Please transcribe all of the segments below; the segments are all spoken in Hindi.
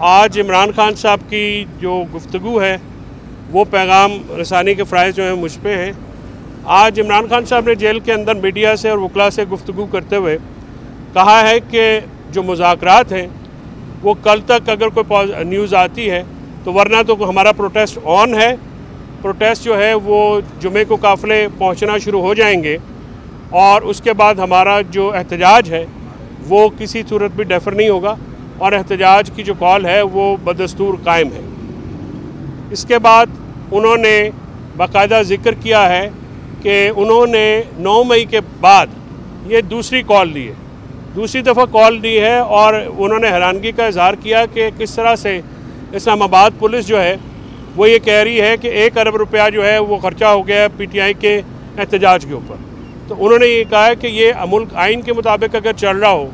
आज इमरान खान साहब की जो गुफ्तगू है वो पैगाम रसानी के फ़राइज़ जो हैं मुझ पे हैं। आज इमरान खान साहब ने जेल के अंदर मीडिया से और वकला से गुफ्तगू करते हुए कहा है कि जो मुज़ाकरात हैं वो कल तक अगर कोई न्यूज़ आती है तो वरना तो हमारा प्रोटेस्ट ऑन है। प्रोटेस्ट जो है वो जुमे को काफ़िले पहुंचना शुरू हो जाएंगे और उसके बाद हमारा जो एहतजाज है वो किसी सूरत भी डेफर नहीं होगा और एहतजाज की जो कॉल है वो बदस्तूर कायम है। इसके बाद उन्होंने बाकायदा ज़िक्र किया है कि उन्होंने 9 मई के बाद ये दूसरी कॉल दी है, दूसरी दफ़ा कॉल दी है और उन्होंने हैरानगी का इजहार किया कि किस तरह से इस्लामाबाद पुलिस जो है वो ये कह रही है कि 1 अरब रुपया जो है वो ख़र्चा हो गया है PTI के एहतजाज के ऊपर। तो उन्होंने ये कहा है कि ये मुल्क आइन के मुताबिक अगर चल रहा हो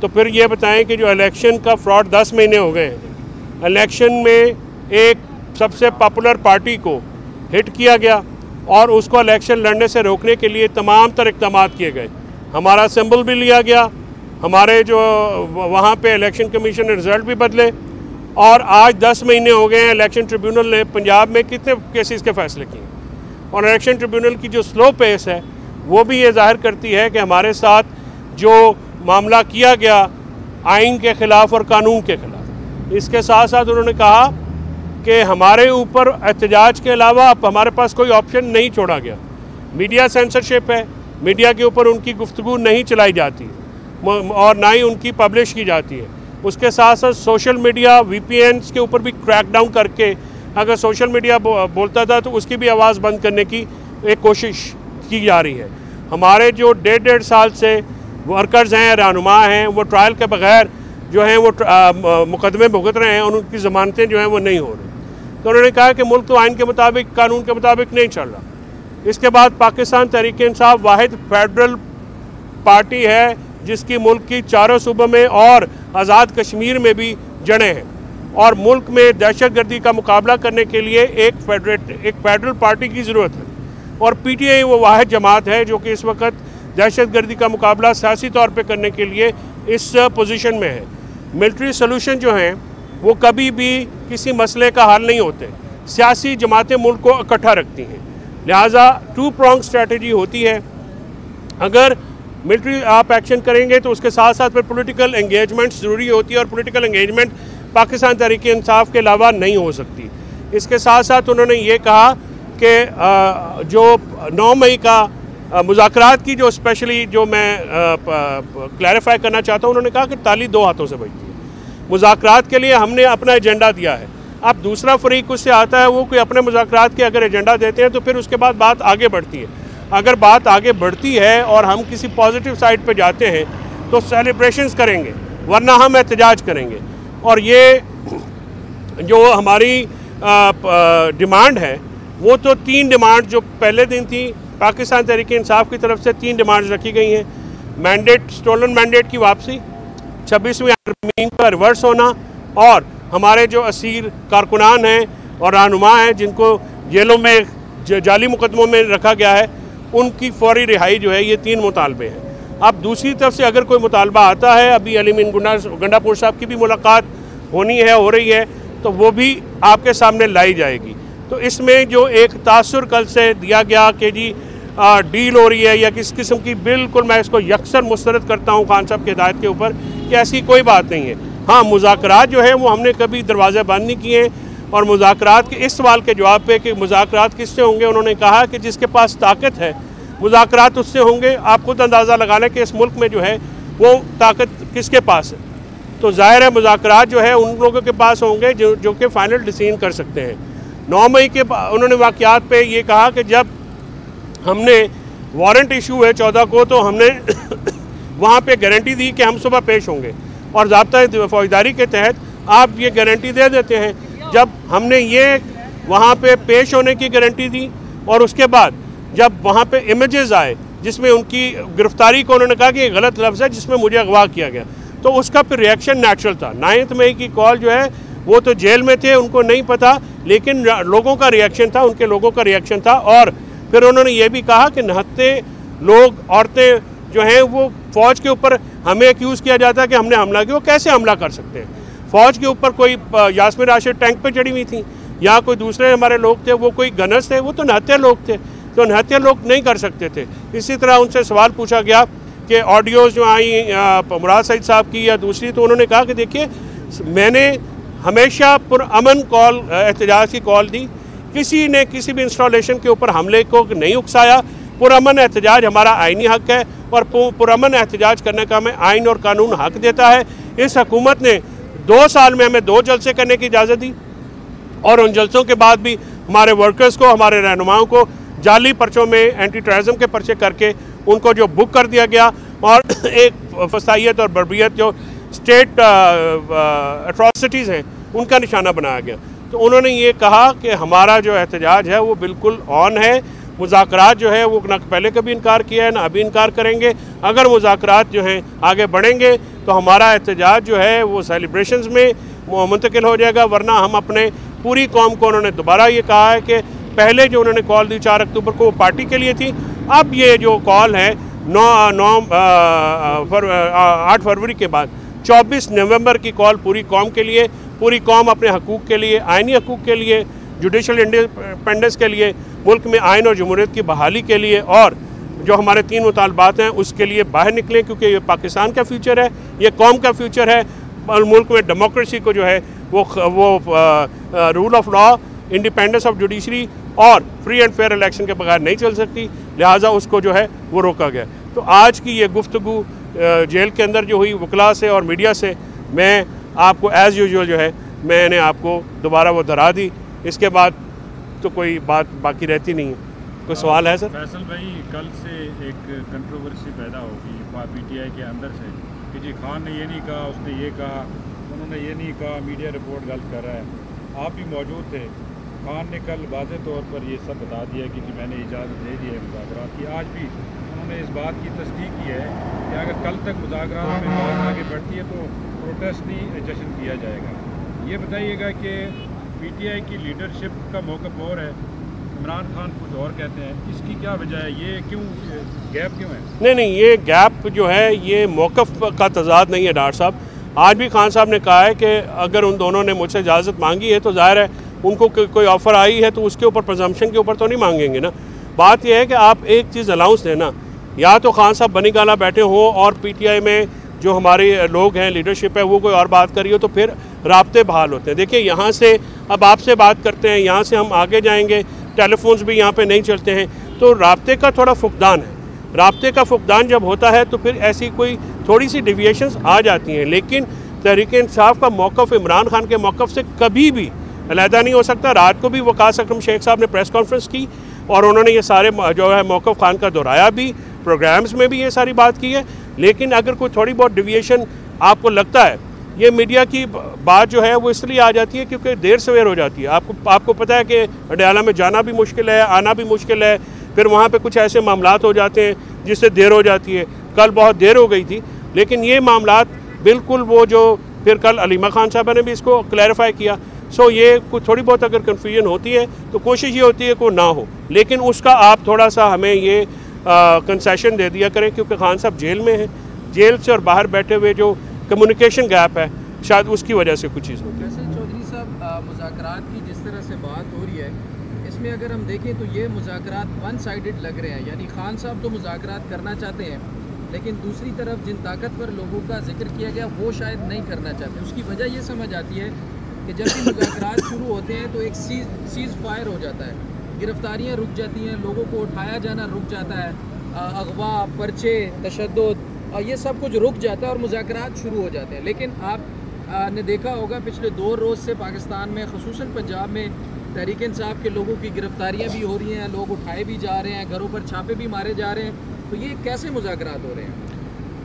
तो फिर ये बताएं कि जो इलेक्शन का फ्रॉड 10 महीने हो गए हैं, इलेक्शन में एक सबसे पॉपुलर पार्टी को हिट किया गया और उसको इलेक्शन लड़ने से रोकने के लिए तमाम तर इक़दाम किए गए। हमारा सिंबल भी लिया गया, हमारे जो वहाँ पे इलेक्शन कमीशन ने रिज़ल्ट भी बदले और आज 10 महीने हो गए हैं इलेक्शन ट्रिब्यूनल ने पंजाब में कितने केसेस के फ़ैसले किए और इलेक्शन ट्रिब्यूनल की जो स्लो पेस है वो भी ये ज़ाहिर करती है कि हमारे साथ जो मामला किया गया आइन के ख़िलाफ़ और कानून के ख़िलाफ़। इसके साथ साथ उन्होंने कहा कि हमारे ऊपर एहतजाज के अलावा अब हमारे पास कोई ऑप्शन नहीं छोड़ा गया। मीडिया सेंसरशिप है, मीडिया के ऊपर उनकी गुफ्तगू नहीं चलाई जाती और ना ही उनकी पब्लिश की जाती है। उसके साथ साथ सोशल मीडिया VPNs के ऊपर भी क्रैकडाउन करके अगर सोशल मीडिया बोलता था तो उसकी भी आवाज़ बंद करने की एक कोशिश की जा रही है। हमारे जो 1.5 साल से वर्कर्स हैं, रहनुमा हैं, वो ट्रायल के बगैर जो हैं वो मुकदमे भुगत रहे हैं और उनकी ज़मानतें जो हैं वो नहीं हो रही। तो उन्होंने कहा कि मुल्क तो आइन के मुताबिक कानून के मुताबिक नहीं चल रहा। इसके बाद पाकिस्तान तहरीक इंसाफ वाहिद फेडरल पार्टी है जिसकी मुल्क की चारों सूबों में और आज़ाद कश्मीर में भी जड़ें हैं और मुल्क में दहशतगर्दी का मुकाबला करने के लिए एक फेडरल पार्टी की ज़रूरत है और PTI वो वाहिद जमात है जो कि इस वक्त दहशतगर्दी का मुकाबला सियासी तौर पे करने के लिए इस पोजीशन में है। मिलिट्री सॉल्यूशन जो हैं वो कभी भी किसी मसले का हल नहीं होते, सियासी जमातें मुल्क को इकट्ठा रखती हैं, लिहाजा 2 pronged स्ट्रेटजी होती है। अगर मिलिट्री आप एक्शन करेंगे तो उसके साथ साथ फिर पॉलिटिकल एंगेजमेंट ज़रूरी होती है और पॉलिटिकल एंगेजमेंट पाकिस्तान तहरीक इंसाफ के अलावा नहीं हो सकती। इसके साथ साथ उन्होंने ये कहा कि जो 9 मई का मुज़ाकरात की जो स्पेशली जो मैं क्लैरिफाई करना चाहता हूँ, उन्होंने कहा कि ताली 2 हाथों से बजती है। मुज़ाकरात के लिए हमने अपना एजेंडा दिया है, अब दूसरा फरीक उससे आता है वो कोई अपने मुज़ाकरात के अगर एजेंडा देते हैं तो फिर उसके बाद बात आगे बढ़ती है। अगर बात आगे बढ़ती है और हम किसी पॉजिटिव साइड पे जाते हैं तो सेलिब्रेशंस करेंगे वरना हम एहतजाज करेंगे। और ये जो हमारी डिमांड है वो तो 3 डिमांड जो पहले दिन थी पाकिस्तान तहरीक इंसाफ की तरफ से 3 डिमांड्स रखी गई हैं। मैंडेट, स्टोलन मैंडेट की वापसी, 26वीं तरमीम का रिवर्स होना और हमारे जो असीर कारकुनान हैं और रहनुमा हैं जिनको जेलों में जाली मुकदमों में रखा गया है उनकी फौरी रिहाई जो है, ये 3 मुतालबे हैं। अब दूसरी तरफ से अगर कोई मुतालबा आता है, अभी अलीमीन गंडापुर साहब की भी मुलाकात होनी है, हो रही है, तो वो भी आपके सामने लाई जाएगी। तो इसमें जो एक तासुर कल से दिया गया कि जी डील हो रही है या किस किस्म की, बिल्कुल मैं इसको यकसर मुस्तरद करता हूँ खान साहब की हिदायत के ऊपर कि ऐसी कोई बात नहीं है। हाँ, मुज़ाकरात जो है वो हमने कभी दरवाज़े बंद नहीं किए और मुज़ाकरात के इस सवाल के जवाब पे कि मुज़ाकरात किससे होंगे, उन्होंने कहा कि जिसके पास ताकत है मुज़ाकरात उससे होंगे। आप खुद अंदाज़ा लगा लें कि इस मुल्क में जो है वो ताकत किसके पास है, तो ज़ाहिर है मुज़ाकरात जो है उन लोगों के पास होंगे जो कि फ़ाइनल डिसीजन कर सकते हैं। 9 मई के उन्होंने वाक़यात पे ये कहा कि जब हमने वारंट इशू है 14 को तो हमने वहाँ पे गारंटी दी कि हम सुबह पेश होंगे और ज़ाब्ता फौजदारी के तहत आप ये गारंटी दे देते हैं। जब हमने ये वहाँ पे पेश होने की गारंटी दी और उसके बाद जब वहाँ पे इमेजेस आए जिसमें उनकी गिरफ्तारी को उन्होंने कहा कि ये गलत लफ्ज़ है जिसमें मुझे अगवा किया गया, तो उसका फिर रिएक्शन नेचुरल था। 9 मई की कॉल जो है वो तो जेल में थे, उनको नहीं पता, लेकिन लोगों का रिएक्शन था, उनके लोगों का रिएक्शन था। और फिर उन्होंने ये भी कहा कि नहत्ते लोग, औरतें जो हैं वो फ़ौज के ऊपर हमें एक्यूज़ किया जाता है कि हमने हमला किया, वो कैसे हमला कर सकते हैं। फ़ौज के ऊपर कोई यास्मीन राशिद टैंक पे चढ़ी हुई थी या कोई दूसरे हमारे लोग थे, वो कोई गनर्स थे, वो तो निहत्थे लोग थे, तो निहत्थे लोग नहीं कर सकते थे। इसी तरह उनसे सवाल पूछा गया कि ऑडियोज़ जो आई मुराद सईद साहब की या दूसरी, तो उन्होंने कहा कि देखिए मैंने हमेशा पुरअमन कॉल एहतजाज की कॉल दी, किसी ने किसी भी इंस्टॉलेशन के ऊपर हमले को नहीं उकसाया। पुरअमन एहतजाज हमारा आइनी हक़ है और पुरअमन एहतजाज करने का हमें आइन और कानून हक़ देता है। इस हुकूमत ने 2 साल में हमें 2 जलसे करने की इजाज़त दी और उन जलसों के बाद भी हमारे वर्कर्स को, हमारे रहनुमाओं को जाली पर्चों में एंटी टेररिज्म के पर्चे करके उनको जो बुक कर दिया गया और एक फसाइयत और बर्बरियत जो स्टेट एट्रॉसिटीज़ हैं उनका निशाना बनाया गया। तो उन्होंने ये कहा कि हमारा जो एहतजाज है वो बिल्कुल ऑन है, मुज़ाकरात जो है वो ना पहले कभी इनकार किया है ना अभी इनकार करेंगे। अगर मुज़ाकरात जो हैं आगे बढ़ेंगे तो हमारा एहतजाज जो है वो सेलिब्रेशंस में मुंतकिल हो जाएगा, वरना हम अपने पूरी कौम को, उन्होंने दोबारा ये कहा है कि पहले जो उन्होंने कॉल दी 4 अक्टूबर को वो पार्टी के लिए थी, अब ये जो कॉल है 8 फरवरी के बाद 24 नवंबर की कॉल पूरी कौम के लिए, पूरी कौम अपने हकूक़ के लिए, आइनी हकूक़ के लिए, जुडिशल इंडिपेंडेंस के लिए, मुल्क में आइन और जमहूरियत की बहाली के लिए और जो हमारे 3 मुतालबात हैं उसके लिए बाहर निकलें, क्योंकि ये पाकिस्तान का फ्यूचर है, ये कौम का फ्यूचर है और मुल्क में डेमोक्रेसी को जो है वो rule of law, independence of judiciary और फ्री एंड फेयर इलेक्शन के बगैर नहीं चल सकती, लिहाजा उसको जो है वो रोका गया। तो आज की ये गुफ्तगू जेल के अंदर जो हुई वकला से और मीडिया से, मैं आपको एज़ यूजुअल जो है मैंने आपको दोबारा वो दोहरा दी, इसके बाद तो कोई बात बाकी रहती नहीं है। कोई सवाल है सर? फैसल भाई, कल से एक कंट्रोवर्सी पैदा होगी PTI के अंदर से कि जी खान ने ये नहीं कहा, उसने ये कहा, उन्होंने ये नहीं कहा, मीडिया रिपोर्ट गलत कर रहा है। आप भी मौजूद थे, खान ने कल वाज़े तौर पर ये सब बता दिया कि जी मैंने इजाज़त दे दी है मुज़ाकरात की। आज भी उन्होंने इस बात की तस्दीक की है कि अगर कल तक मुज़ाकरात में बात आगे बढ़ती है तो प्रोटेस्ट नहीं जश्न किया जाएगा। ये बताइएगा कि PTI की लीडरशिप का मौक़िफ़ और है, इमरान खान कुछ और कहते हैं, इसकी क्या वजह है? ये क्यों गैप क्यों है? नहीं, ये गैप जो है ये मौक़िफ़ का तज़ाद नहीं है डॉक्टर साहब। आज भी खान साहब ने कहा है कि अगर उन दोनों ने मुझसे इजाज़त मांगी है तो ज़ाहिर है उनको कोई ऑफ़र आई है तो उसके ऊपर प्रजम्पशन के ऊपर तो नहीं मांगेंगे ना। बात यह है कि आप एक चीज़ अलाउंस देना, या तो खान साहब बनी गाला बैठे हों और PTI में जो हमारे लोग हैं, लीडरशिप है, वो कोई और बात करी हो तो फिर राब्ते बहाल होते हैं। देखिए यहाँ से अब आपसे बात करते हैं, यहाँ से हम आगे जाएंगे, टेलीफोन्स भी यहाँ पे नहीं चलते हैं, तो राब्ते का थोड़ा फुकदान है। राब्ते का फुकदान जब होता है तो फिर ऐसी कोई थोड़ी सी डिविएशंस आ जाती हैं, लेकिन तहरीक इंसाफ का मौक़िफ़ इमरान खान के मौक़िफ़ से कभी भी अलहदा नहीं हो सकता। रात को भी वकास अकरम शेख साहब ने प्रेस कॉन्फ्रेंस की और उन्होंने ये सारे जो है मौक़िफ़ खान का दोहराया भी, प्रोग्राम्स में भी ये सारी बात की है। लेकिन अगर कोई थोड़ी बहुत डिविएशन आपको लगता है, ये मीडिया की बात जो है वो इसलिए आ जाती है क्योंकि देर सवेर हो जाती है। आपको पता है कि अडयाला में जाना भी मुश्किल है, आना भी मुश्किल है, फिर वहाँ पे कुछ ऐसे मामलात हो जाते हैं जिससे देर हो जाती है। कल बहुत देर हो गई थी, लेकिन ये मामलात बिल्कुल वो जो फिर कल अलीमा खान साहब ने भी इसको क्लैरिफाई किया। सो ये कुछ थोड़ी बहुत अगर कन्फ्यूजन होती है तो कोशिश ये होती है कि वो ना हो, लेकिन उसका आप थोड़ा सा हमें ये कंसेशन दे दिया करें, क्योंकि खान साहब जेल में हैं, जेल से और बाहर बैठे हुए जो कम्युनिकेशन गैप है शायद उसकी वजह से कुछ चीज़ होती है। वैसे चौधरी साहब, मुज़ाकरात की जिस तरह से बात हो रही है, इसमें अगर हम देखें तो ये मुज़ाकरात वन साइडेड लग रहे हैं, यानी खान साहब तो मुज़ाकरात करना चाहते हैं लेकिन दूसरी तरफ जिन ताकतवर लोगों का जिक्र किया गया वो शायद नहीं करना चाहते। उसकी वजह ये समझ आती है कि जब भी मुज़ाकरात शुरू होते हैं तो एक सीज़ फायर हो जाता है, गिरफ्तारियाँ रुक जाती हैं, लोगों को उठाया जाना रुक जाता है, अगवा, पर्चे, तशद्दुद और ये सब कुछ रुक जाता है और मुज़ाकरात शुरू हो जाते हैं। लेकिन आप ने देखा होगा पिछले 2 रोज़ से पाकिस्तान में, ख़ुसूसन पंजाब में तहरीक इंसाफ के लोगों की गिरफ्तारियाँ भी हो रही हैं, लोग उठाए भी जा रहे हैं, घरों पर छापे भी मारे जा रहे हैं। तो ये कैसे मुज़ाकरात हो रहे हैं?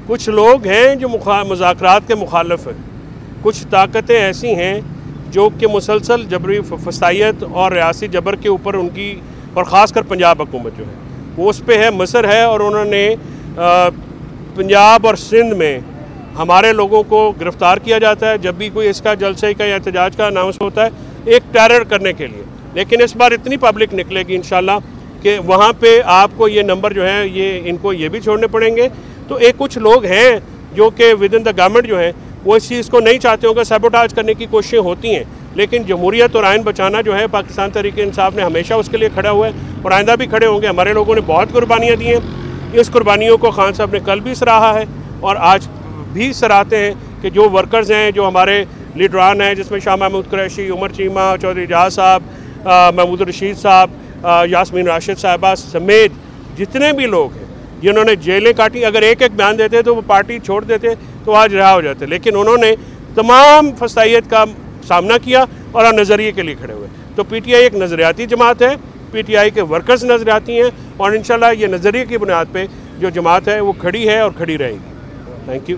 कुछ लोग हैं जो मुज़ाकरात के मुखालिफ हैं, कुछ ताकतें ऐसी हैं जो कि मुसलसल जबरी फसाइयत और रियासी जबर के ऊपर उनकी, और ख़ासकर पंजाब हुकूमत जो है वो उस पर है, मसर है, और उन्होंने पंजाब और सिंध में हमारे लोगों को गिरफ़्तार किया जाता है जब भी कोई इसका जलसे का या एहतजाज का अनाउंस होता है, एक टेरर करने के लिए। लेकिन इस बार इतनी पब्लिक निकलेगी इंशाल्लाह कि वहाँ पे आपको ये नंबर जो है ये इनको ये भी छोड़ने पड़ेंगे। तो एक कुछ लोग हैं जो कि विद इन द गवर्नमेंट जो है वो इस चीज़ को नहीं चाहते होंगे, सैबोटाज करने की कोशिशें होती हैं, लेकिन जमहूरियत और आइन बचाना जो है पाकिस्तान तहरीक इंसाफ ने हमेशा उसके लिए खड़ा हुआ है और आइंदा भी खड़े होंगे। हमारे लोगों ने बहुत कुर्बानियाँ दी हैं, इस कुर्बानियों को खान साहब ने कल भी सराहा है और आज भी सराहते हैं कि जो वर्कर्स हैं, जो हमारे लीडरान हैं, जिसमें शाह महमूद कुरैशी, उमर चीमा, चौधरी जहाज साहब, महमूद रशीद साहब, यास्मीन राशिद साहिबा समेत जितने भी लोग हैं जिन्होंने जेलें काटी, अगर एक एक बयान देते तो वो पार्टी छोड़ देते तो आज रिहा हो जाते, लेकिन उन्होंने तमाम फसाइयत का सामना किया और नज़रिए के लिए खड़े हुए। तो PTI एक नज़रियाती जमात है, PTI के वर्कर्स नज़रियाती हैं और इंशाल्लाह ये नज़रिए की बुनियाद पे जो जमात है वो खड़ी है और खड़ी रहेगी। Thank you.